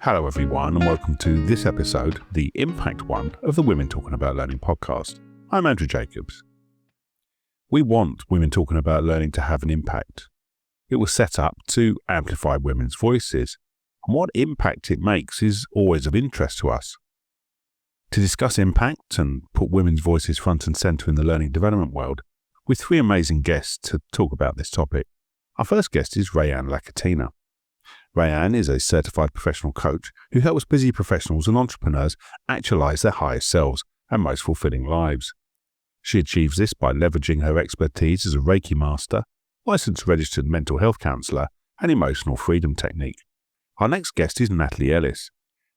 Hello everyone and welcome to this episode, the Impact one of the Women Talking About Learning podcast. I'm Andrew Jacobs. We want Women Talking About Learning to have an impact. It was set up to amplify women's voices, and what impact it makes is always of interest to us. To discuss impact and put women's voices front and centre in the learning development world, with three amazing guests to talk about this topic. Our first guest is Rayanne Lakatina. Rayanne is a certified professional coach who helps busy professionals and entrepreneurs actualize their highest selves and most fulfilling lives. She achieves this by leveraging her expertise as a Reiki master, licensed registered mental health counsellor, and emotional freedom technique. Our next guest is Natalie Ellis.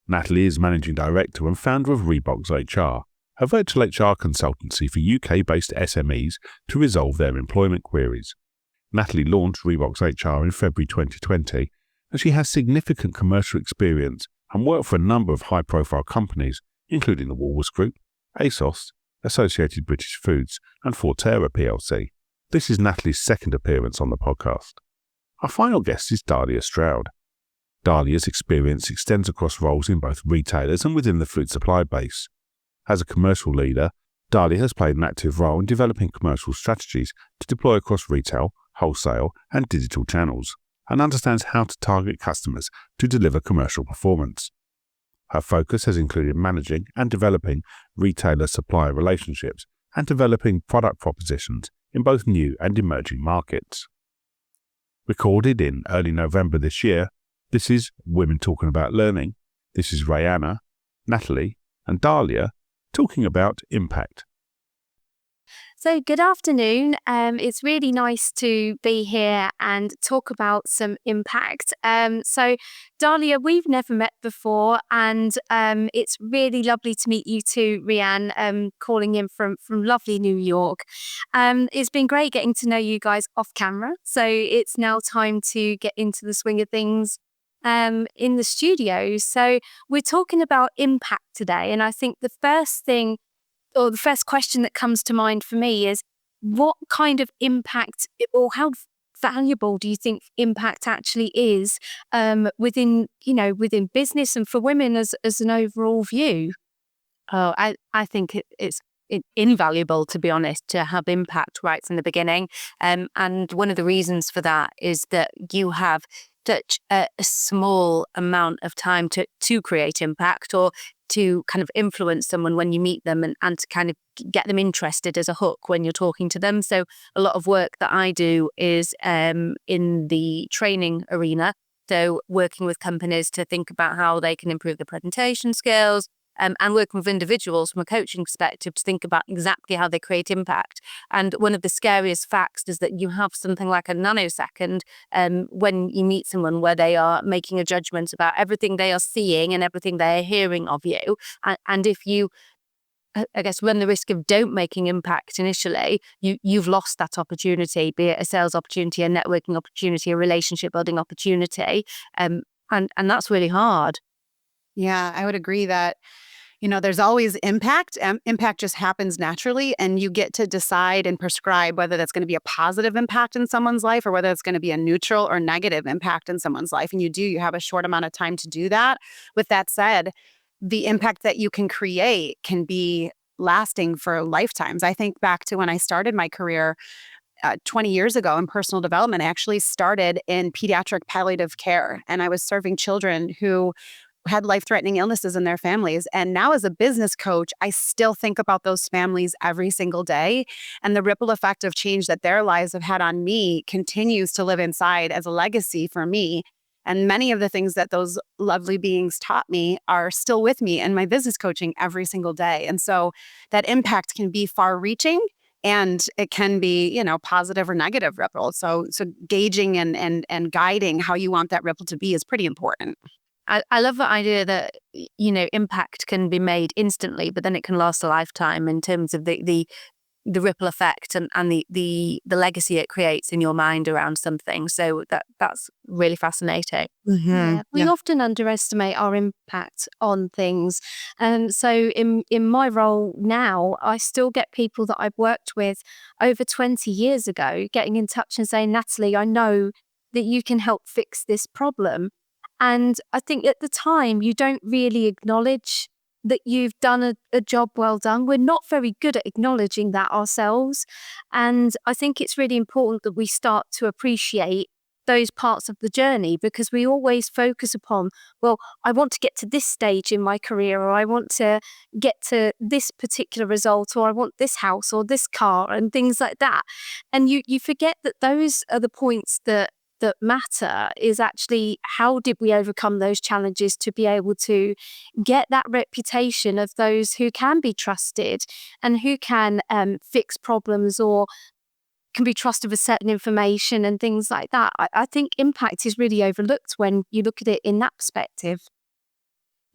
Natalie is Managing Director and founder of Rebox HR, a virtual HR consultancy for UK-based SMEs to resolve their employment queries. Natalie launched Rebox HR in February 2020, and she has significant commercial experience and worked for a number of high-profile companies, including the Woolworths Group, ASOS, Associated British Foods, and Forterra plc. This is Natalie's second appearance on the podcast. Our final guest is Dahlia Stroud. Dahlia's experience extends across roles in both retailers and within the food supply base. As a commercial leader, Dahlia has played an active role in developing commercial strategies to deploy across retail, wholesale, and digital channels, and understands how to target customers to deliver commercial performance. Her focus has included managing and developing retailer-supplier relationships and developing product propositions in both new and emerging markets. Recorded in early November this year, this is Women Talking About Learning. This is Rayanne, Natalie, and Dahlia talking about impact. So good afternoon. It's really nice to be here and talk about some impact. So Dahlia, we've never met before, and it's really lovely to meet you too, Rayanne, calling in from lovely New York. It's been great getting to know you guys off camera. So it's now time to get into the swing of things in the studio. So we're talking about impact today, and I think the first question that comes to mind for me is, what kind of impact or how valuable do you think impact actually is within business and for women as an overall view? Oh, I think it's invaluable, to be honest, to have impact right from the beginning. And one of the reasons for that is that you have such a small amount of time to create impact or to kind of influence someone when you meet them and to kind of get them interested as a hook when you're talking to them. So a lot of work that I do is in the training arena. So working with companies to think about how they can improve their presentation skills, and working with individuals from a coaching perspective to think about exactly how they create impact. And one of the scariest facts is that you have something like a nanosecond when you meet someone where they are making a judgment about everything they are seeing and everything they are hearing of you. And if you, I guess, run the risk of don't making impact initially, you've lost that opportunity, be it a sales opportunity, a networking opportunity, a relationship building opportunity. And that's really hard. Yeah, I would agree that, there's always impact. Impact just happens naturally, and you get to decide and prescribe whether that's going to be a positive impact in someone's life or whether it's going to be a neutral or negative impact in someone's life. And you have a short amount of time to do that. With that said, the impact that you can create can be lasting for lifetimes. I think back to when I started my career 20 years ago in personal development. I actually started in pediatric palliative care, and I was serving children who had life-threatening illnesses in their families. And now as a business coach, I still think about those families every single day. And the ripple effect of change that their lives have had on me continues to live inside as a legacy for me. And many of the things that those lovely beings taught me are still with me in my business coaching every single day. And so that impact can be far-reaching, and it can be, positive or negative ripple. So gauging and guiding how you want that ripple to be is pretty important. I love the idea that, impact can be made instantly, but then it can last a lifetime in terms of the ripple effect and the legacy it creates in your mind around something. So that's really fascinating. Mm-hmm. Yeah. We often underestimate our impact on things. So in my role now, I still get people that I've worked with over 20 years ago getting in touch and saying, Natalie, I know that you can help fix this problem. And I think at the time, you don't really acknowledge that you've done a job well done. We're not very good at acknowledging that ourselves. And I think it's really important that we start to appreciate those parts of the journey, because we always focus upon, well, I want to get to this stage in my career, or I want to get to this particular result, or I want this house or this car and things like that. And you forget that those are the points that matter, is actually how did we overcome those challenges to be able to get that reputation of those who can be trusted and who can fix problems or can be trusted with certain information and things like that. I think impact is really overlooked when you look at it in that perspective.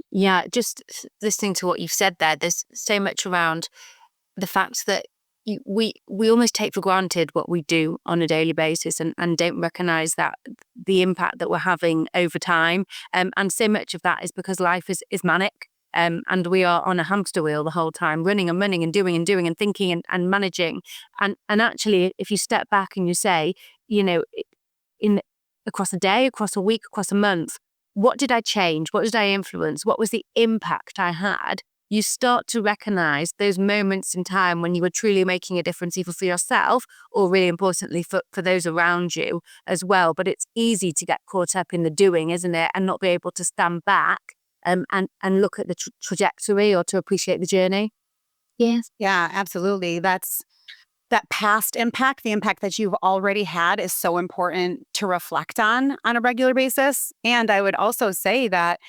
Yeah, just listening to what you've said there, there's so much around the fact that we almost take for granted what we do on a daily basis and don't recognize that the impact that we're having over time. And so much of that is because life is manic. And we are on a hamster wheel the whole time, running and running and doing and thinking and managing. And actually, if you step back and you say, across a day, across a week, across a month, what did I change? What did I influence? What was the impact I had? You start to recognize those moments in time when you were truly making a difference, either for yourself or, really importantly, for those around you as well. But it's easy to get caught up in the doing, isn't it? And not be able to stand back and look at the trajectory or to appreciate the journey. Yes. Yeah, absolutely. That past impact, the impact that you've already had, is so important to reflect on a regular basis. And I would also say that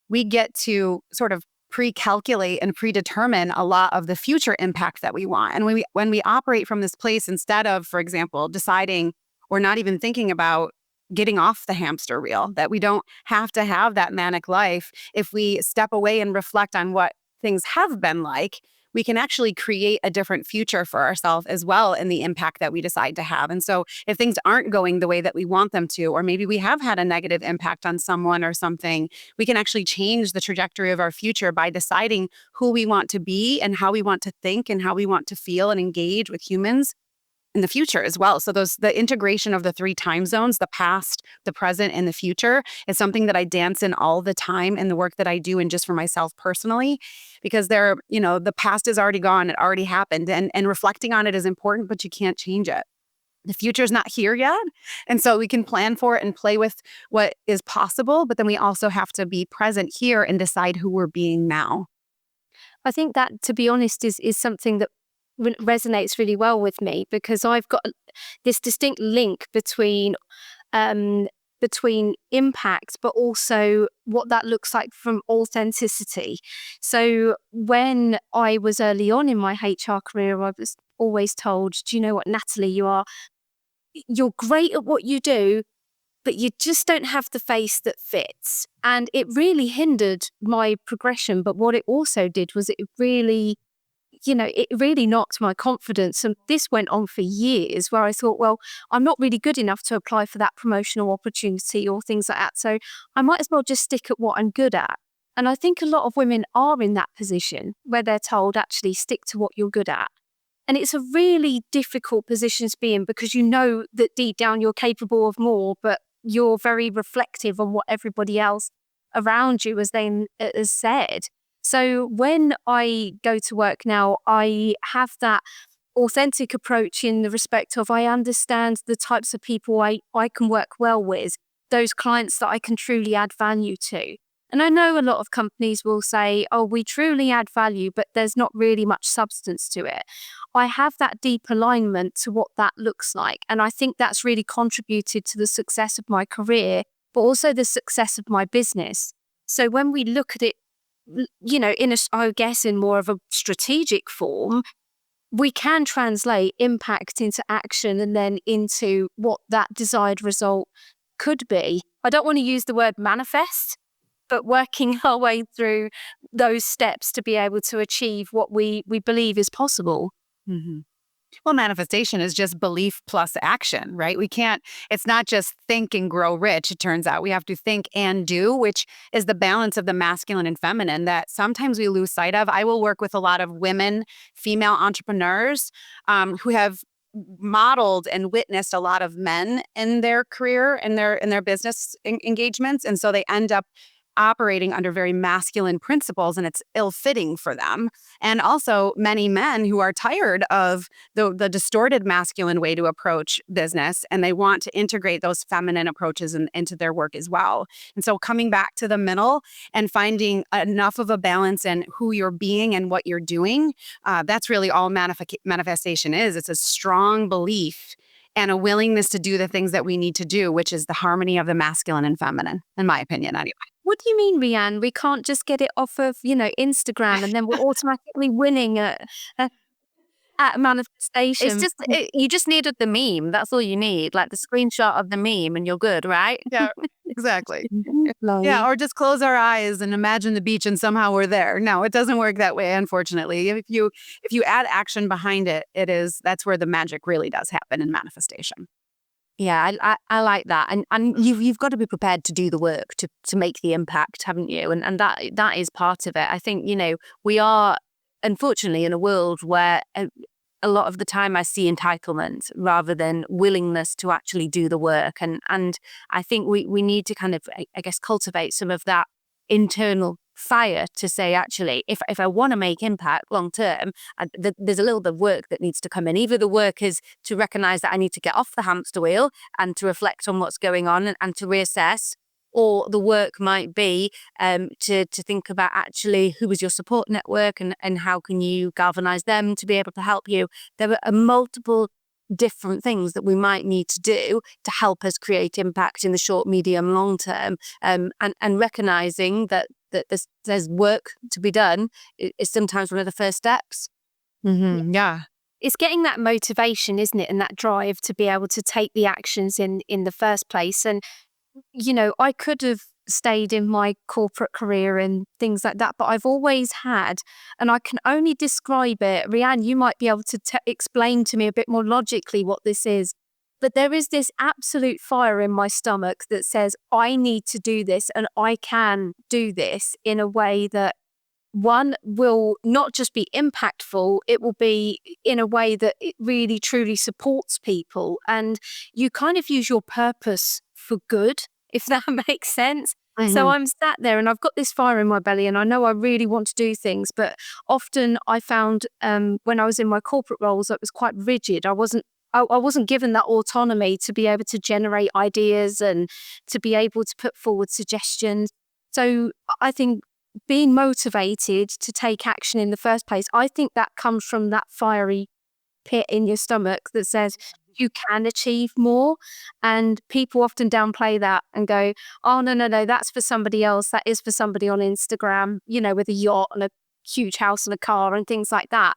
we get to sort of pre-calculate and predetermine a lot of the future impact that we want. And when we operate from this place, instead of, for example, deciding or not even thinking about getting off the hamster wheel, that we don't have to have that manic life, if we step away and reflect on what things have been like, we can actually create a different future for ourselves as well in the impact that we decide to have. And so if things aren't going the way that we want them to, or maybe we have had a negative impact on someone or something, we can actually change the trajectory of our future by deciding who we want to be and how we want to think and how we want to feel and engage with humans in the future as well. So the integration of the 3 time zones, the past, the present, and the future, is something that I dance in all the time in the work that I do, and just for myself personally, because the past is already gone, it already happened, and reflecting on it is important, but you can't change it. The future's not here yet. And so we can plan for it and play with what is possible, but then we also have to be present here and decide who we're being now. I think that, to be honest, is something that resonates really well with me, because I've got this distinct link between impact, but also what that looks like from authenticity. So when I was early on in my HR career, I was always told, do you know what, Natalie, you're great at what you do, but you just don't have the face that fits. And it really hindered my progression. But what it also did was it really knocked my confidence. And this went on for years, where I thought, well, I'm not really good enough to apply for that promotional opportunity or things like that. So I might as well just stick at what I'm good at. And I think a lot of women are in that position where they're told, actually stick to what you're good at. And it's a really difficult position to be in, because you know that deep down you're capable of more, but you're very reflective on what everybody else around you has said. So when I go to work now, I have that authentic approach in the respect of, I understand the types of people I can work well with, those clients that I can truly add value to. And I know a lot of companies will say, oh, we truly add value, but there's not really much substance to it. I have that deep alignment to what that looks like. And I think that's really contributed to the success of my career, but also the success of my business. So when we look at it, in more of a strategic form, we can translate impact into action and then into what that desired result could be. I don't want to use the word manifest, but working our way through those steps to be able to achieve what we believe is possible. Mm-hmm. Well, manifestation is just belief plus action, right? It's not just think and grow rich, it turns out. We have to think and do, which is the balance of the masculine and feminine that sometimes we lose sight of. I will work with a lot of female entrepreneurs who have modeled and witnessed a lot of men in their career and their business engagements, and so they end up operating under very masculine principles, and it's ill-fitting for them. And also many men who are tired of the distorted masculine way to approach business, and they want to integrate those feminine approaches into their work as well. And so coming back to the middle and finding enough of a balance in who you're being and what you're doing, that's really all manifestation is. It's a strong belief and a willingness to do the things that we need to do, which is the harmony of the masculine and feminine, in my opinion, anyway. What do you mean, Rianne? We can't just get it off of, Instagram and then we're automatically winning at manifestation. It's just, you just needed the meme. That's all you need, like the screenshot of the meme and you're good, right? Yeah, exactly. Yeah, or just close our eyes and imagine the beach and somehow we're there. No, it doesn't work that way, unfortunately. If you add action behind it, that's where the magic really does happen in manifestation. Yeah, I like that, and you've got to be prepared to do the work to make the impact, haven't you? And that is part of it. I think we are unfortunately in a world where a lot of the time I see entitlement rather than willingness to actually do the work, and I think we need to kind of, I guess, cultivate some of that internal fire to say, actually, if I want to make impact long term, there's a little bit of work that needs to come in. Either the work is to recognize that I need to get off the hamster wheel and to reflect on what's going on and to reassess, or the work might be to think about actually who is your support network and how can you galvanize them to be able to help you. There are multiple different things that we might need to do to help us create impact in the short, medium, long term, and recognizing that there's work to be done is sometimes one of the first steps. Mm-hmm. Yeah. It's getting that motivation, isn't it? And that drive to be able to take the actions in the first place. And, I could have stayed in my corporate career and things like that, but I've always had, and I can only describe it. Rianne, you might be able to explain to me a bit more logically what this is. But there is this absolute fire in my stomach that says, I need to do this and I can do this in a way that, one, will not just be impactful, it will be in a way that it really truly supports people. And you kind of use your purpose for good, if that makes sense. Mm-hmm. So I'm sat there and I've got this fire in my belly and I know I really want to do things. But often I found when I was in my corporate roles, it was quite rigid. I wasn't given that autonomy to be able to generate ideas and to be able to put forward suggestions. So I think being motivated to take action in the first place, I think that comes from that fiery pit in your stomach that says you can achieve more. And people often downplay that and go, oh, no, that's for somebody else. That is for somebody on Instagram, with a yacht and a huge house and a car and things like that.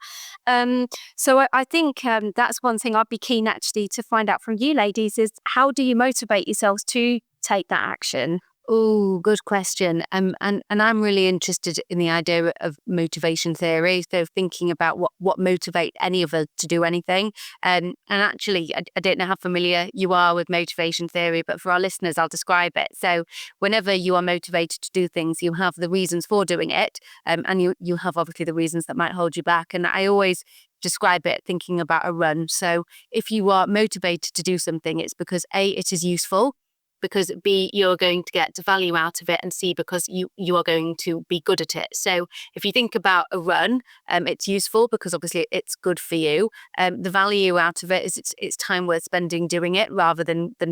So I think that's one thing I'd be keen actually to find out from you ladies is, how do you motivate yourselves to take that action? Oh, good question. And I'm really interested in the idea of motivation theory. So thinking about what motivates any of us to do anything. And actually, I don't know how familiar you are with motivation theory, but for our listeners, I'll describe it. So whenever you are motivated to do things, you have the reasons for doing it. And you have obviously the reasons that might hold you back. And I always describe it thinking about a run. So if you are motivated to do something, it's because A, it is useful, because B, you're going to get value out of it, and C, because you are going to be good at it. So if you think about a run, it's useful because obviously it's good for you. The value out of it is it's time worth spending doing it rather than I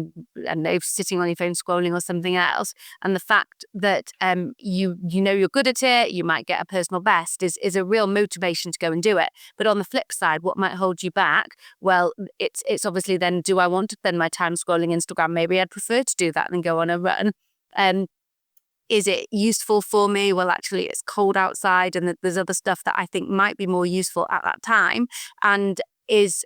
don't know, sitting on your phone scrolling or something else. And the fact that you know you're good at it, you might get a personal best is a real motivation to go and do it. But on the flip side, what might hold you back? Well, it's obviously then, do I want to spend my time scrolling Instagram? Maybe I'd prefer to do that than go on a run. Is it useful for me? Well, actually, it's cold outside and there's other stuff that I think might be more useful at that time. And is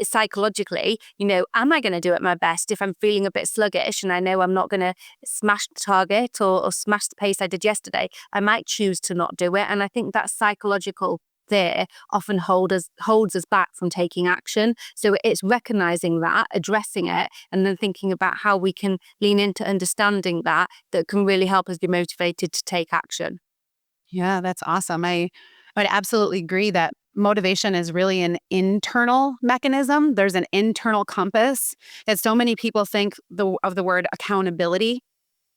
psychologically, am I going to do it my best if I'm feeling a bit sluggish and I know I'm not going to smash the target or smash the pace I did yesterday? I might choose to not do it. And I think that psychological fear often holds us back from taking action. So it's recognizing that, addressing it, and then thinking about how we can lean into understanding that can really help us be motivated to take action. Yeah, that's awesome. I would absolutely agree that motivation is really an internal mechanism. There's an internal compass that so many people think of the word accountability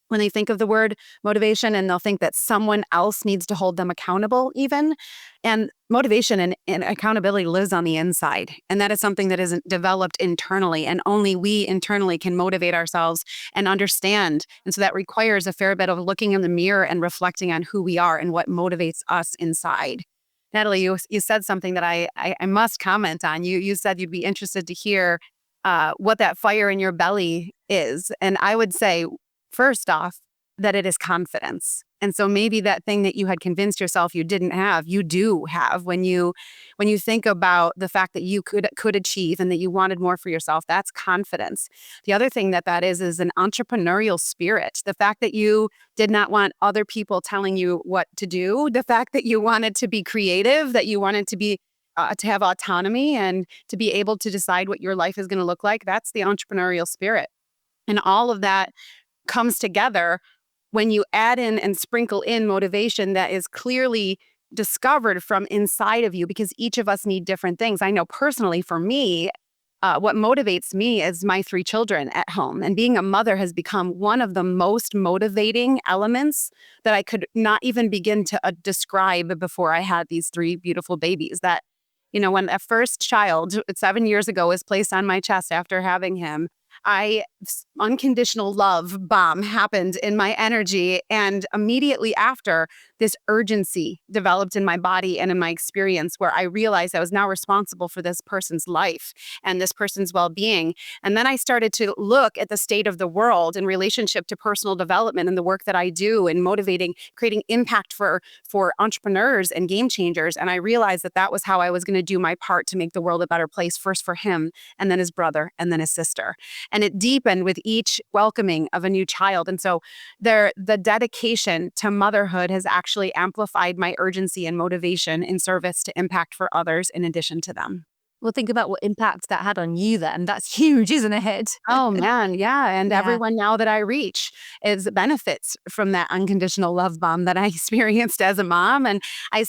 when they think of the word motivation, and they'll think that someone else needs to hold them accountable even. And motivation and accountability lives on the inside. And that is something that isn't developed internally. And only we internally can motivate ourselves and understand. And so that requires a fair bit of looking in the mirror and reflecting on who we are and what motivates us inside. Natalie, you said something that I must comment on. You said you'd be interested to hear what that fire in your belly is. And I would say, first off, that it is confidence. And so maybe that thing that you had convinced yourself you didn't have, you do have when you think about the fact that you could achieve and that you wanted more for yourself. That's confidence. The other thing that is an entrepreneurial spirit. The fact that you did not want other people telling you what to do, the fact that you wanted to be creative, that you wanted to be to have autonomy and to be able to decide what your life is going to look like. That's the entrepreneurial spirit. And all of that comes together when you add in and sprinkle in motivation that is clearly discovered from inside of you, because each of us need different things. I know personally for me, what motivates me is my 3 children at home. And being a mother has become one of the most motivating elements that I could not even begin to describe before I had these 3 beautiful babies. That, when a first child 7 years ago was placed on my chest after having him, unconditional love bomb happened in my energy. And immediately after, this urgency developed in my body and in my experience, where I realized I was now responsible for this person's life and this person's well-being. And then I started to look at the state of the world in relationship to personal development and the work that I do in motivating, creating impact for entrepreneurs and game changers. And I realized that was how I was going to do my part to make the world a better place, first for him, and then his brother, and then his sister. And it deepened with each welcoming of a new child. And so the dedication to motherhood has actually amplified my urgency and motivation in service to impact for others in addition to them. Well, think about what impact that had on you then. That's huge, isn't it? Oh, man. Yeah. And Yeah. everyone now that I reach benefits from that unconditional love bomb that I experienced as a mom. And I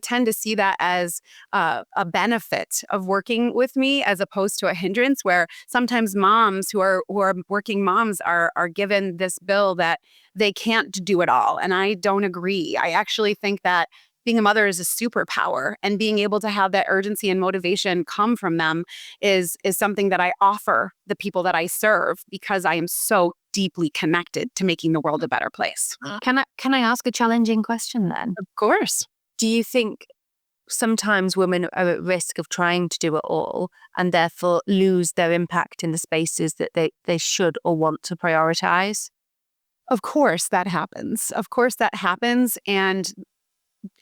tend to see that as a benefit of working with me as opposed to a hindrance, where sometimes moms who are working moms are given this bill that they can't do it all. And I don't agree. I actually think that being a mother is a superpower, and being able to have that urgency and motivation come from them is something that I offer the people that I serve, because I am so deeply connected to making the world a better place. Can I ask a challenging question then? Of course. Do you think sometimes women are at risk of trying to do it all and therefore lose their impact in the spaces that they should or want to prioritize? Of course that happens. And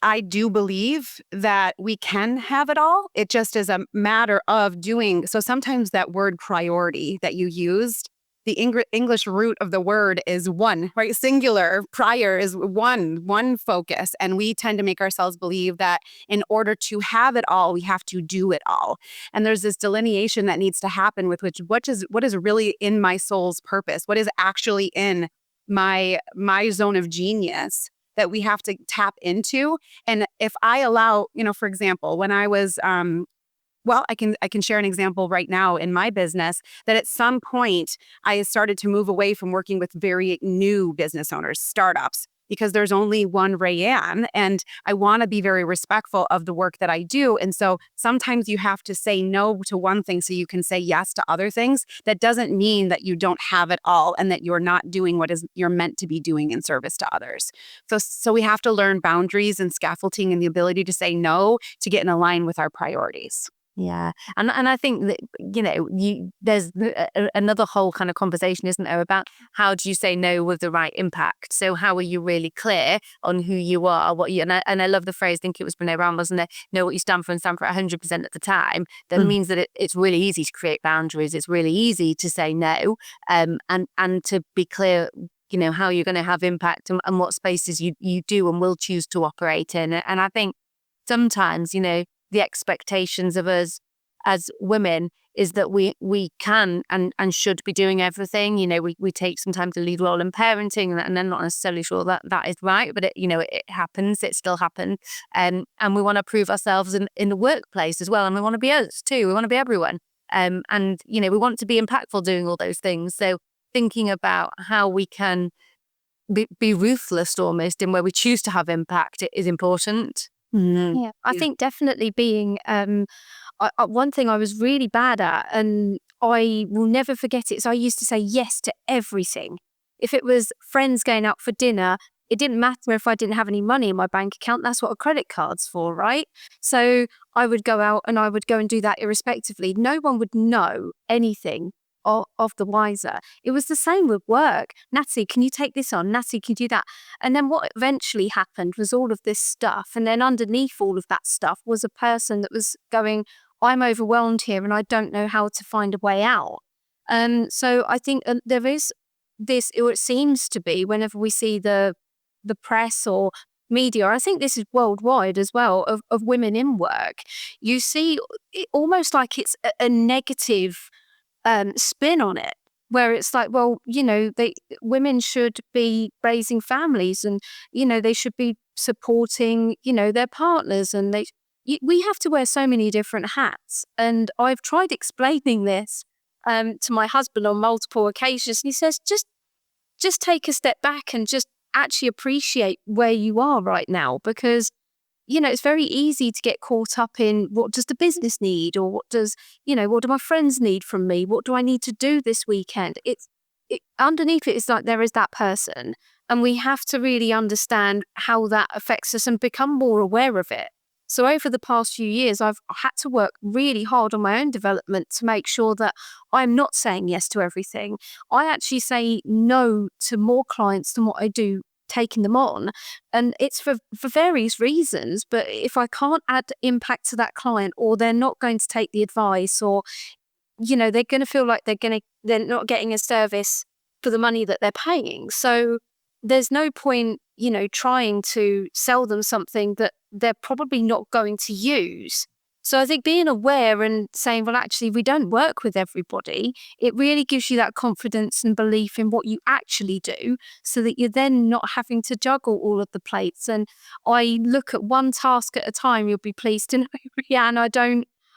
I do believe that we can have it all. It just is a matter of doing. So sometimes that word priority that you used, the English root of the word is one, right? Singular. Prior is one focus. And we tend to make ourselves believe that in order to have it all, we have to do it all. And there's this delineation that needs to happen with what is really in my soul's purpose, what is actually in my zone of genius that we have to tap into. And if I allow, for example, when I was, I can share an example right now in my business, that at some point I started to move away from working with very new business owners, startups, because there's only one Rayanne, and I want to be very respectful of the work that I do. And so sometimes you have to say no to one thing so you can say yes to other things. That doesn't mean that you don't have it all and that you're not doing what you're meant to be doing in service to others. So we have to learn boundaries and scaffolding and the ability to say no to get in line with our priorities. Yeah. And I think that, there's another whole kind of conversation, isn't there, about how do you say no with the right impact? So how are you really clear on who you are, and I love the phrase, I think it was Brené Brown, wasn't it? Know what you stand for and stand for 100% at the time. That means that it's really easy to create boundaries. It's really easy to say no, and to be clear, how you're going to have impact and what spaces you do and will choose to operate in. And I think sometimes, the expectations of us as women is that we can and should be doing everything. We take sometimes a lead role in parenting, and I'm not necessarily sure that is right, but it happens. It still happens. And we want to prove ourselves in the workplace as well. And we want to be us too. We want to be everyone. And we want to be impactful doing all those things. So thinking about how we can be ruthless almost in where we choose to have impact is important. Mhm. Yeah, I think definitely being one thing I was really bad at, and I will never forget it, is I used to say yes to everything. If it was friends going out for dinner, it didn't matter if I didn't have any money in my bank account. That's what a credit card's for, right? So I would go out and I would go and do that irrespectively. No one would know anything of the wiser. It was the same with work. Natty, can you take this on? Natty, can you do that? And then what eventually happened was all of this stuff. And then underneath all of that stuff was a person that was going, I'm overwhelmed here and I don't know how to find a way out. So I think there is this, or it seems to be, whenever we see the press or media, I think this is worldwide as well, of women in work, you see it almost like it's a negative spin on it, where it's like, well, women should be raising families, and they should be supporting their partners, and we have to wear so many different hats. And I've tried explaining this to my husband on multiple occasions. He says, just take a step back and just actually appreciate where you are right now, because it's very easy to get caught up in what does the business need, or what do my friends need from me? What do I need to do this weekend? Underneath it is like there is that person, and we have to really understand how that affects us and become more aware of it. So over the past few years, I've had to work really hard on my own development to make sure that I'm not saying yes to everything. I actually say no to more clients than what I do taking them on. And it's for various reasons. But if I can't add impact to that client, or they're not going to take the advice, or, they're going to feel like they're not getting a service for the money that they're paying. So there's no point, trying to sell them something that they're probably not going to use. So I think being aware and saying, well, actually, we don't work with everybody, it really gives you that confidence and belief in what you actually do, so that you're then not having to juggle all of the plates. And I look at one task at a time, you'll be pleased to know, Rianne,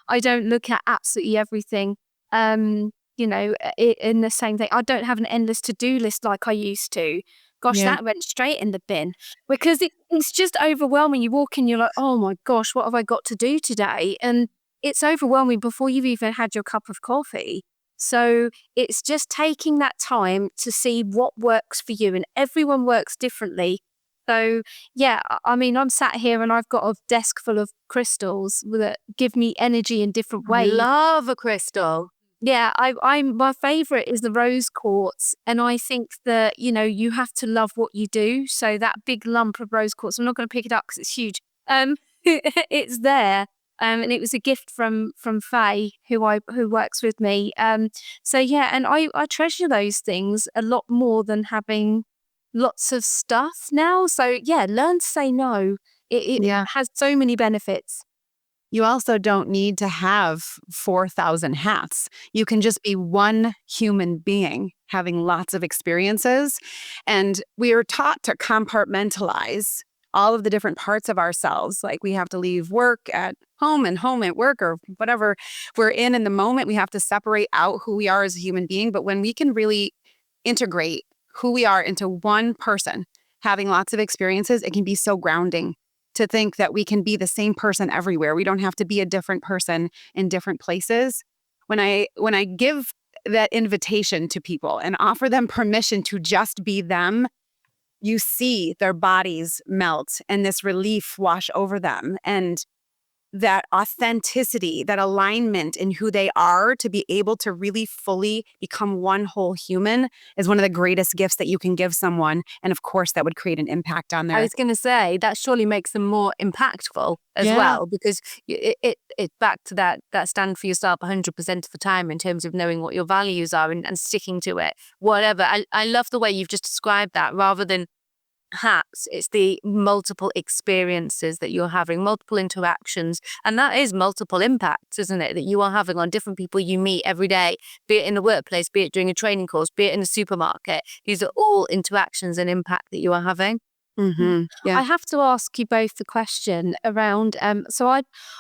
I don't look at absolutely everything. In the same thing, I don't have an endless to-do list like I used to. Gosh, Yeah. that went straight in the bin, because it's just overwhelming. You walk in, you're like, oh my gosh, what have I got to do today? And it's overwhelming before you've even had your cup of coffee. So it's just taking that time to see what works for you, and everyone works differently. So yeah, I mean, I'm sat here and I've got a desk full of crystals that give me energy in different ways. Love a crystal. Yeah, I'm my favorite is the rose quartz, and I think that you have to love what you do. So that big lump of rose quartz, I'm not going to pick it up because it's huge. It's there, and it was a gift from Faye, who works with me. So yeah, and I treasure those things a lot more than having lots of stuff now. So yeah, learn to say no. It Yeah. has so many benefits. You also don't need to have 4,000 hats. You can just be one human being having lots of experiences. And we are taught to compartmentalize all of the different parts of ourselves. Like we have to leave work at home and home at work, or whatever we're in the moment. We have to separate out who we are as a human being. But when we can really integrate who we are into one person, having lots of experiences, it can be so grounding to think that we can be the same person everywhere. We don't have to be a different person in different places. When I give that invitation to people and offer them permission to just be them, you see their bodies melt and this relief wash over them, and that authenticity, that alignment in who they are to be able to really fully become one whole human is one of the greatest gifts that you can give someone. And of course, that would create an impact on I their. was going to say that surely makes them more impactful as Yeah. well, because it's back to that stand for yourself 100% of the time in terms of knowing what your values are and sticking to it. Whatever. I love the way you've just described that, rather than hats. It's the multiple experiences that you're having, multiple interactions. And that is multiple impacts, isn't it? That you are having on different people you meet every day, be it in the workplace, be it during a training course, be it in the supermarket. These are all interactions and impact that you are having. Mm-hmm. Yeah. I have to ask you both the question around. So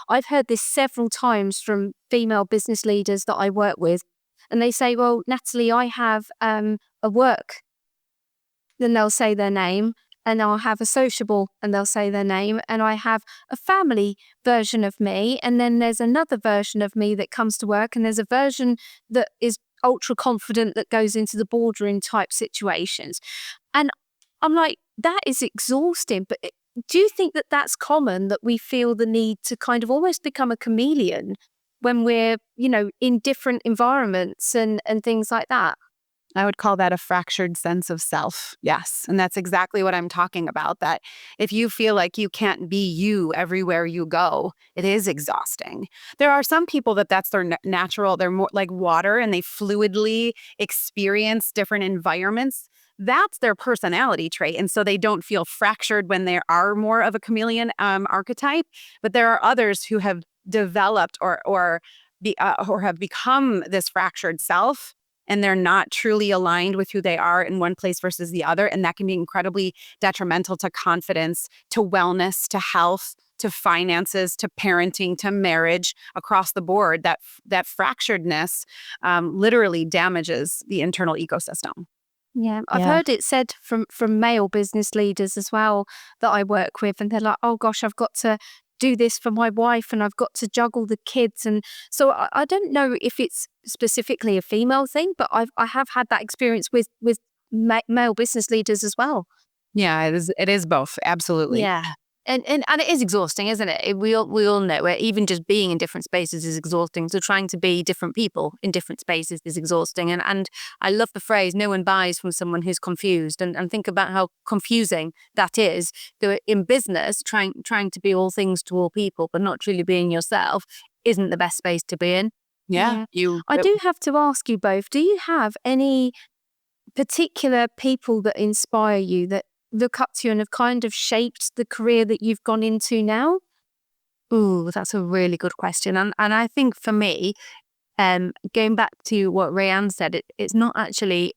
I've heard this several times from female business leaders that I work with, and they say, "Well, Natalie, I have a work." Then they'll say their name, and I'll have a sociable, and they'll say their name, and I have a family version of me, and then there's another version of me that comes to work, and there's a version that is ultra confident that goes into the boardroom type situations, and I'm like, that is exhausting. But do you think that that's common, that we feel the need to kind of almost become a chameleon when we're, in different environments and things like that? I would call that a fractured sense of self. Yes. And that's exactly what I'm talking about. That if you feel like you can't be you everywhere you go, it is exhausting. There are some people that's their natural, they're more like water and they fluidly experience different environments. That's their personality trait. And so they don't feel fractured when they are more of a chameleon archetype. But there are others who have developed or have become this fractured self, and they're not truly aligned with who they are in one place versus the other. And that can be incredibly detrimental to confidence, to wellness, to health, to finances, to parenting, to marriage, across the board. That fracturedness literally damages the internal ecosystem. Yeah, I've heard it said from male business leaders as well that I work with, and they're like, "Oh gosh, I've got to do this for my wife, and I've got to juggle the kids." And so I don't know if it's specifically a female thing, but I have had that experience with male business leaders as well. Yeah, it is both. Absolutely. Yeah. And it is exhausting, isn't it? We all know it. Even just being in different spaces is exhausting. So trying to be different people in different spaces is exhausting. And I love the phrase, no one buys from someone who's confused. And think about how confusing that is. In business, trying to be all things to all people, but not truly being yourself, isn't the best space to be in. Yeah. I do have to ask you both, do you have any particular people that inspire you, that look up to you and have kind of shaped the career that you've gone into now? Ooh, that's a really good question. And I think for me, going back to what Rayanne said, it's not actually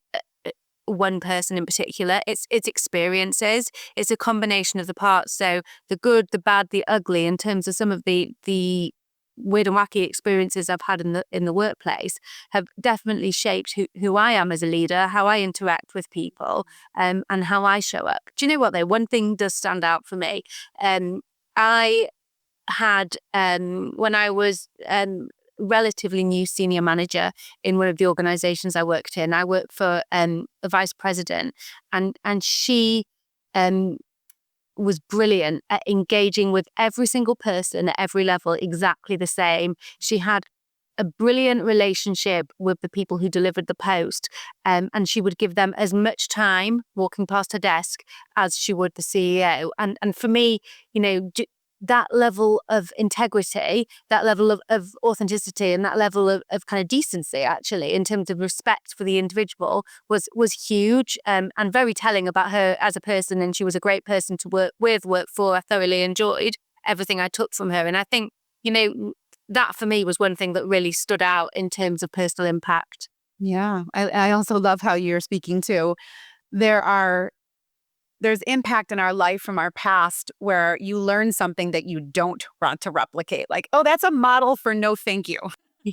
one person in particular. It's experiences. It's a combination of the parts. So the good, the bad, the ugly, in terms of some of the weird and wacky experiences I've had in the workplace have definitely shaped who I am as a leader, how I interact with people, and how I show up. Do you know what though? One thing does stand out for me. I had, when I was relatively new senior manager in one of the organizations I worked in, I worked for a vice president, and she was brilliant at engaging with every single person at every level exactly the same. She had a brilliant relationship with the people who delivered the post, and she would give them as much time walking past her desk as she would the CEO. And for me, that level of integrity, that level of authenticity, and that level of kind of decency, actually, in terms of respect for the individual, was huge, and very telling about her as a person. And she was a great person to work for. I thoroughly enjoyed everything I took from her. And I think, that for me was one thing that really stood out in terms of personal impact. Yeah. I also love how you're speaking to, there's impact in our life from our past where you learn something that you don't want to replicate. Like, oh, that's a model for no thank you. Yeah.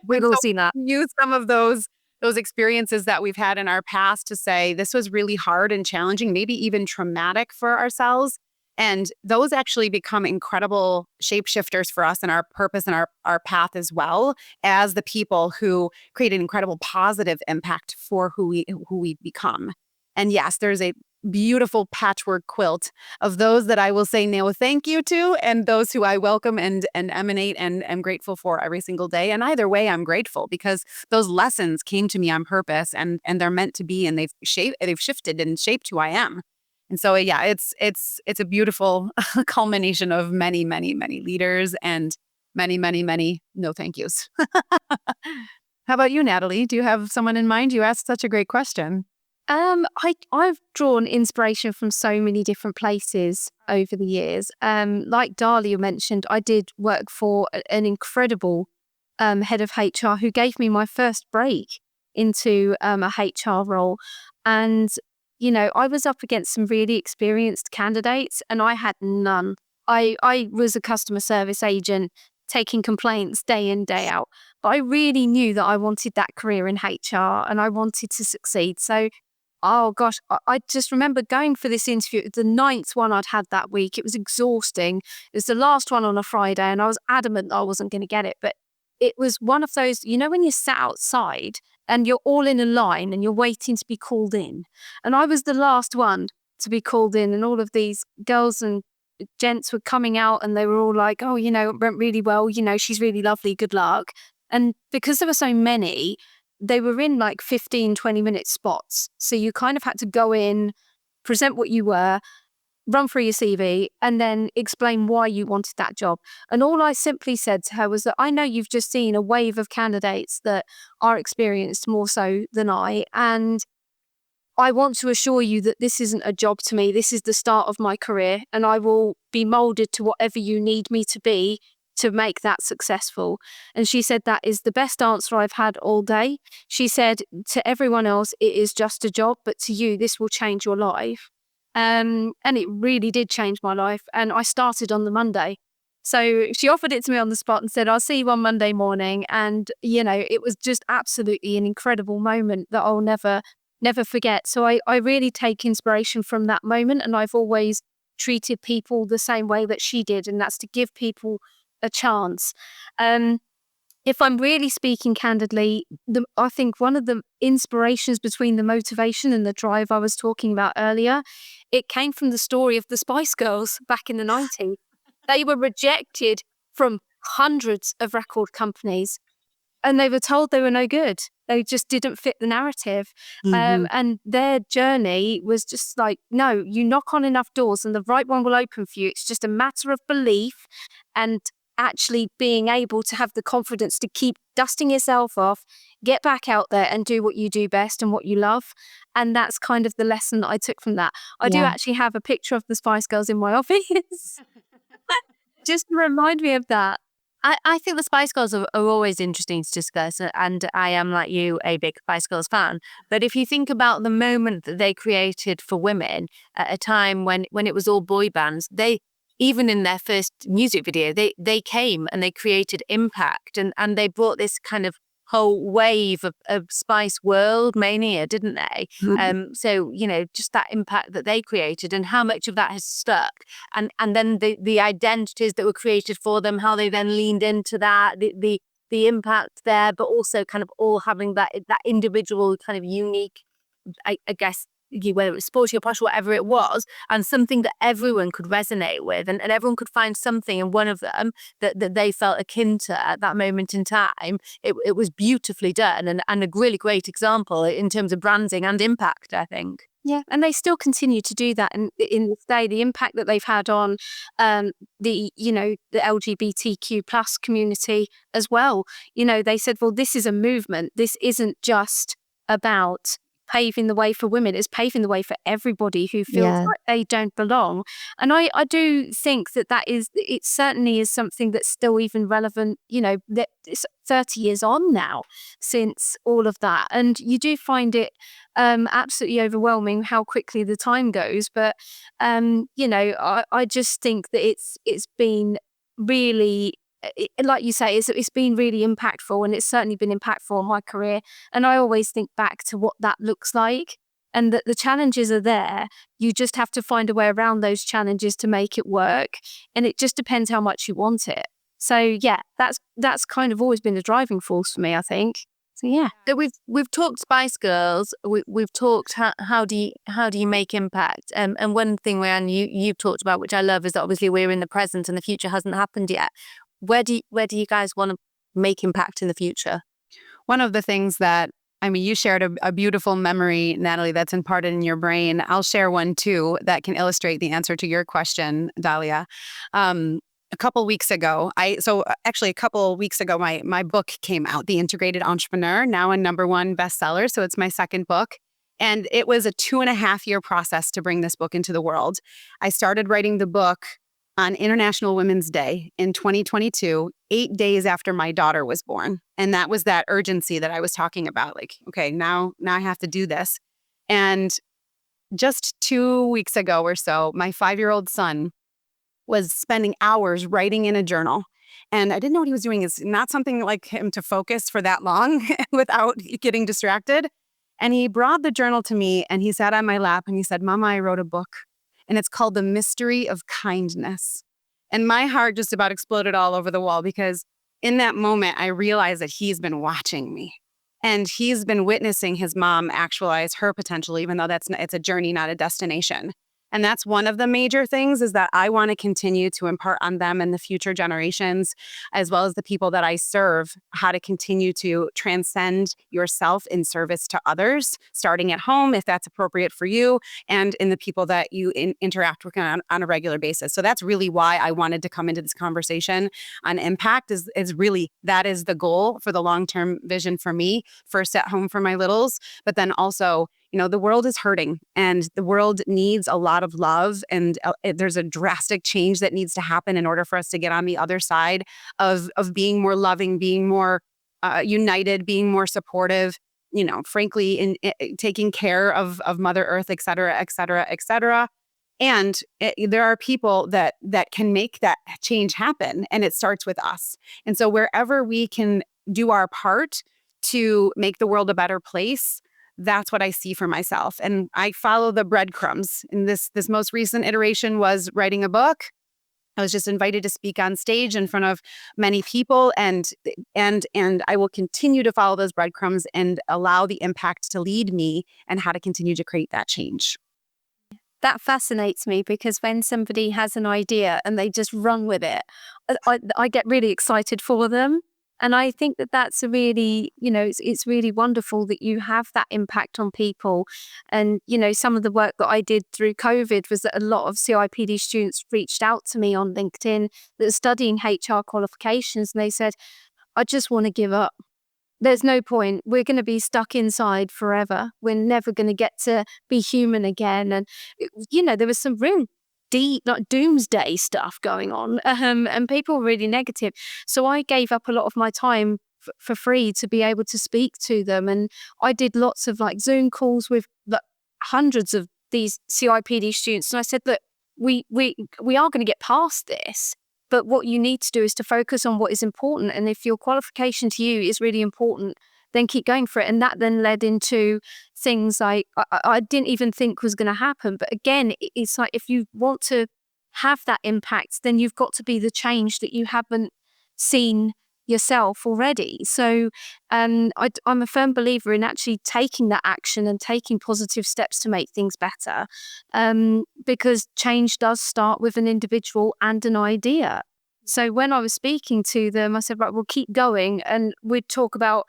We've all seen that. Use some of those experiences that we've had in our past to say, this was really hard and challenging, maybe even traumatic for ourselves. And those actually become incredible shapeshifters for us and our purpose and our path as well, as the people who create an incredible positive impact for who we become. And yes, there's a beautiful patchwork quilt of those that I will say no thank you to, and those who I welcome and emanate and am grateful for every single day. And either way, I'm grateful because those lessons came to me on purpose, and they're meant to be, and they've shifted and shaped who I am. And so, yeah, it's a beautiful culmination of many, many, many leaders and many, many, many no thank yous. How about you, Natalie? Do you have someone in mind? You asked such a great question. I've drawn inspiration from so many different places over the years. Like Dahlia mentioned, I did work for an incredible head of HR who gave me my first break into a HR role. And, I was up against some really experienced candidates and I had none. I was a customer service agent taking complaints day in, day out. But I really knew that I wanted that career in HR and I wanted to succeed. So, oh gosh, I just remember going for this interview. It was the 9th one I'd had that week. It was exhausting. It was the last one on a Friday and I was adamant that I wasn't going to get it. But it was one of those, when you sat outside and you're all in a line and you're waiting to be called in. And I was the last one to be called in and all of these girls and gents were coming out and they were all like, oh, it went really well. She's really lovely. Good luck. And because there were so many, they were in like 15, 20-minute spots. So you kind of had to go in, present what you were, run through your CV, and then explain why you wanted that job. And all I simply said to her was that I know you've just seen a wave of candidates that are experienced more so than I. And I want to assure you that this isn't a job to me. This is the start of my career, and I will be molded to whatever you need me to be to make that successful. And she said that is the best answer I've had all day. She said to everyone else, it is just a job, but to you, this will change your life. And it really did change my life. And I started on the Monday. So she offered it to me on the spot and said, I'll see you on Monday morning. And, it was just absolutely an incredible moment that I'll never forget. So I really take inspiration from that moment. And I've always treated people the same way that she did. And that's to give people a chance. If I'm really speaking candidly, I think one of the inspirations between the motivation and the drive I was talking about earlier, it came from the story of the Spice Girls back in the 90s. They were rejected from hundreds of record companies and they were told they were no good. They just didn't fit the narrative. And their journey was just like, no, you knock on enough doors and the right one will open for you. It's just a matter of belief and actually being able to have the confidence to keep dusting yourself off, get back out there and do what you do best and what you love. And that's kind of the lesson that I took from that. I do actually have a picture of the Spice Girls in my office just to remind me of that. I think the Spice Girls are always interesting to discuss, and I am, like you, a big Spice Girls fan. But if you think about the moment that they created for women at a time when it was all boy bands, even in their first music video, they came and they created impact and they brought this kind of whole wave of Spice World mania, didn't they? So, just that impact that they created and how much of that has stuck. And then the identities that were created for them, how they then leaned into that, the impact there, but also kind of all having that individual kind of unique, I guess, whether it's sporty or posh, whatever it was, and something that everyone could resonate with and everyone could find something in one of them that they felt akin to at that moment in time. It was beautifully done and a really great example in terms of branding and impact, I think. Yeah, and they still continue to do that in this day. The impact that they've had on the LGBTQ plus community as well. They said, well, this is a movement. This isn't just about paving the way for women, is paving the way for everybody who feels like they don't belong. And I do think it certainly is something that's still even relevant, that it's 30 years on now since all of that. And you do find it absolutely overwhelming how quickly the time goes. But, I just think that it's been really, like you say, it's been really impactful, and it's certainly been impactful on my career. And I always think back to what that looks like, and that the challenges are there. You just have to find a way around those challenges to make it work, and it just depends how much you want it. So yeah, that's kind of always been the driving force for me, I think. So yeah. So we've talked Spice Girls. We've talked how do you make impact? And one thing, Rhiannon, you've talked about, which I love, is that obviously we're in the present and the future hasn't happened yet. Where do you guys want to make impact in the future? One of the things that, you shared a beautiful memory, Natalie, that's imparted in your brain. I'll share one too that can illustrate the answer to your question, Dahlia. A couple weeks ago, my book came out, The Integrated Entrepreneur, now a #1 bestseller. So it's my second book. And it was a 2.5-year process to bring this book into the world. I started writing the book on International Women's Day in 2022, 8 days after my daughter was born. And that was that urgency that I was talking about. Like, okay, now I have to do this. And just 2 weeks ago or so, my 5-year-old son was spending hours writing in a journal. And I didn't know what he was doing. It's not something like him to focus for that long without getting distracted. And he brought the journal to me and he sat on my lap and he said, "Mama, I wrote a book and it's called The Mystery of Kindness." And my heart just about exploded all over the wall because in that moment, I realized that he's been watching me and he's been witnessing his mom actualize her potential, even though it's a journey, not a destination. And that's one of the major things is that I want to continue to impart on them and the future generations, as well as the people that I serve, how to continue to transcend yourself in service to others, starting at home, if that's appropriate for you, and in the people that you interact with on a regular basis. So that's really why I wanted to come into this conversation on impact is really, that is the goal for the long-term vision for me, first at home for my littles, but then also, the world is hurting and the world needs a lot of love. And there's a drastic change that needs to happen in order for us to get on the other side of being more loving, being more united, being more supportive, frankly, in taking care of Mother Earth, et cetera, et cetera, et cetera. And there are people that can make that change happen. And it starts with us. And so wherever we can do our part to make the world a better place, that's what I see for myself. And I follow the breadcrumbs. And this most recent iteration was writing a book. I was just invited to speak on stage in front of many people. And I will continue to follow those breadcrumbs and allow the impact to lead me and how to continue to create that change. That fascinates me because when somebody has an idea and they just run with it, I get really excited for them. And I think that that's a really, it's really wonderful that you have that impact on people. And, some of the work that I did through COVID was that a lot of CIPD students reached out to me on LinkedIn that are studying HR qualifications. And they said, "I just want to give up. There's no point. We're going to be stuck inside forever. We're never going to get to be human again." And, there was some real deep, like doomsday stuff going on, and people were really negative. So I gave up a lot of my time for free to be able to speak to them. And I did lots of like Zoom calls with hundreds of these CIPD students. And I said, "Look, we are going to get past this. But what you need to do is to focus on what is important. And if your qualification to you is really important, then keep going for it." And that then led into things like I didn't even think was going to happen. But again, it's like if you want to have that impact, then you've got to be the change that you haven't seen yourself already. So I'm a firm believer in actually taking that action and taking positive steps to make things better, because change does start with an individual and an idea. So when I was speaking to them, I said, "Right, we'll keep going." And we'd talk about,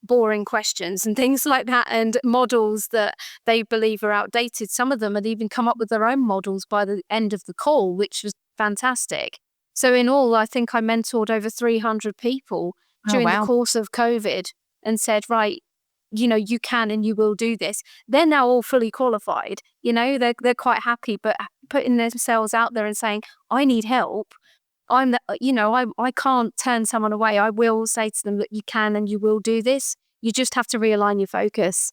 boring questions and things like that and models that they believe are outdated. Some of them had even come up with their own models by the end of the call, which was fantastic. So in all, I think I mentored over 300 people during the course of COVID and said, "Right, you can and you will do this." They're now all fully qualified. They're quite happy, but putting themselves out there and saying, "I need help. I can't turn someone away. I will say to them that you can and you will do this. You just have to realign your focus."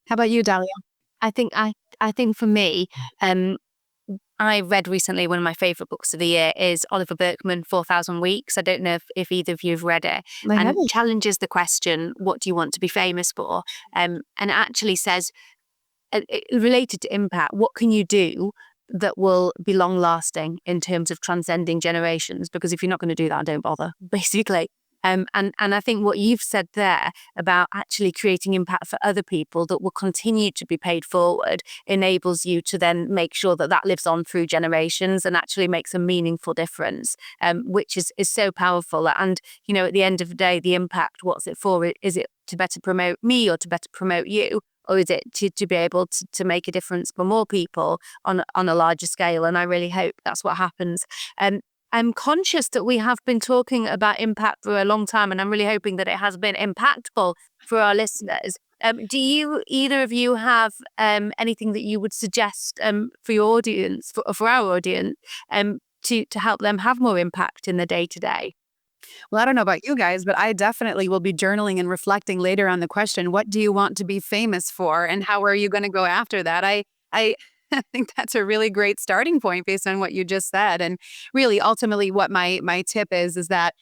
How about you, Dahlia? I think for me, I read recently one of my favorite books of the year is Oliver Burkeman, 4,000 Weeks. I don't know if either of you have read it. And it challenges the question, what do you want to be famous for? And it actually says, related to impact, what can you do that will be long lasting in terms of transcending generations? Because if you're not going to do that, don't bother, basically. And I think what you've said there about actually creating impact for other people that will continue to be paid forward enables you to then make sure that that lives on through generations and actually makes a meaningful difference, which is so powerful. And, at the end of the day, the impact, what's it for? Is it to better promote me or to better promote you? Or is it to be able to make a difference for more people on a larger scale? And I really hope that's what happens. I'm conscious that we have been talking about impact for a long time, and I'm really hoping that it has been impactful for our listeners. Do you, either of you, have anything that you would suggest for your audience, for our audience, to help them have more impact in the day-to-day? Well, I don't know about you guys, but I definitely will be journaling and reflecting later on the question, what do you want to be famous for and how are you going to go after that? I I think that's a really great starting point based on what you just said. And really, ultimately, what my tip is that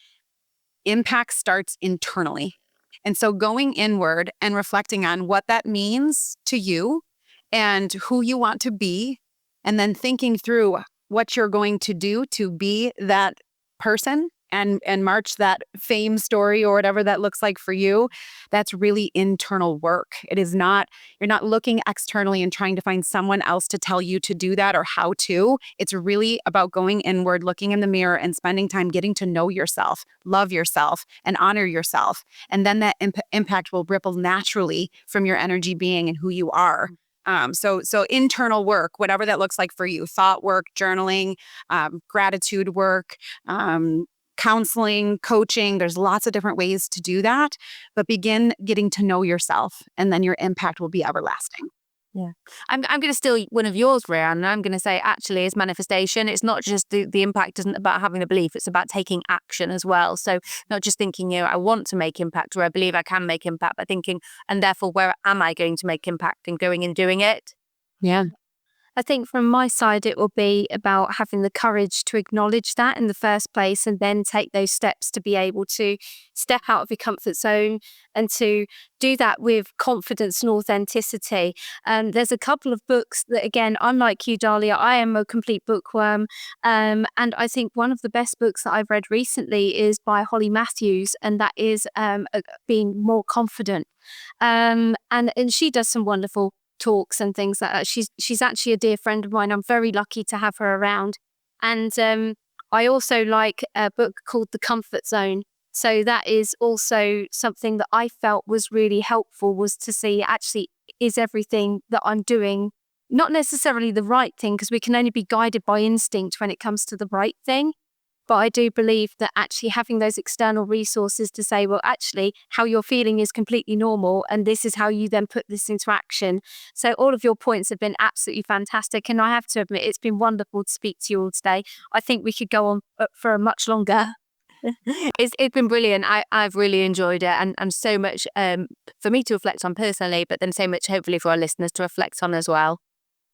impact starts internally. And so going inward and reflecting on what that means to you and who you want to be, and then thinking through what you're going to do to be that person and march that fame story or whatever that looks like for you. That's really internal work. It is not, you're not looking externally and trying to find someone else to tell you to do that or how to. It's really about going inward, looking in the mirror and spending time getting to know yourself, love yourself, and honor yourself. And then that impact will ripple naturally from your energy being and who you are. So internal work, whatever that looks like for you, thought work, journaling, gratitude work, counseling, coaching, there's lots of different ways to do that, but begin getting to know yourself and then your impact will be everlasting. Yeah. I'm going to steal one of yours, Rhiannon, and I'm going to say actually is manifestation. It's not just the impact isn't about having the belief, it's about taking action as well. So not just thinking, I want to make impact or I believe I can make impact, but thinking, and therefore where am I going to make impact and going and doing it? Yeah. I think from my side, it will be about having the courage to acknowledge that in the first place and then take those steps to be able to step out of your comfort zone and to do that with confidence and authenticity. There's a couple of books that, again, I'm like you, Dahlia, I am a complete bookworm. And I think one of the best books that I've read recently is by Holly Matthews, and that is Being More Confident. And she does some wonderful talks and things like that. She's actually a dear friend of mine. I'm very lucky to have her around. And I also like a book called The Comfort Zone. So that is also something that I felt was really helpful, was to see actually is everything that I'm doing not necessarily the right thing, because we can only be guided by instinct when it comes to the right thing. But I do believe that actually having those external resources to say, well, actually, how you're feeling is completely normal, and this is how you then put this into action. So all of your points have been absolutely fantastic. And I have to admit, it's been wonderful to speak to you all today. I think we could go on for much longer. It's been brilliant. I've really enjoyed it, and so much for me to reflect on personally, but then so much hopefully for our listeners to reflect on as well.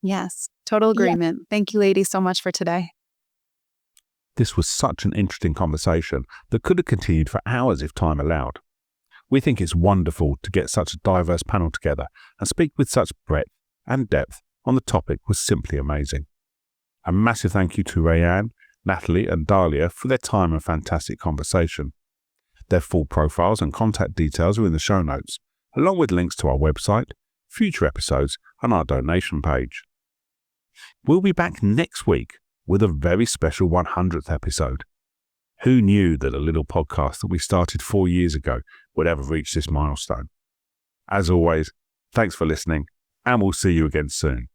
Yes, total agreement. Yeah. Thank you, ladies, so much for today. This was such an interesting conversation that could have continued for hours if time allowed. We think it's wonderful to get such a diverse panel together and speak with such breadth and depth on the topic was simply amazing. A massive thank you to Rhiannon, Natalie and Dahlia for their time and fantastic conversation. Their full profiles and contact details are in the show notes, along with links to our website, future episodes and our donation page. We'll be back next week with a very special 100th episode. Who knew that a little podcast that we started 4 years ago would ever reach this milestone? As always, thanks for listening, and we'll see you again soon.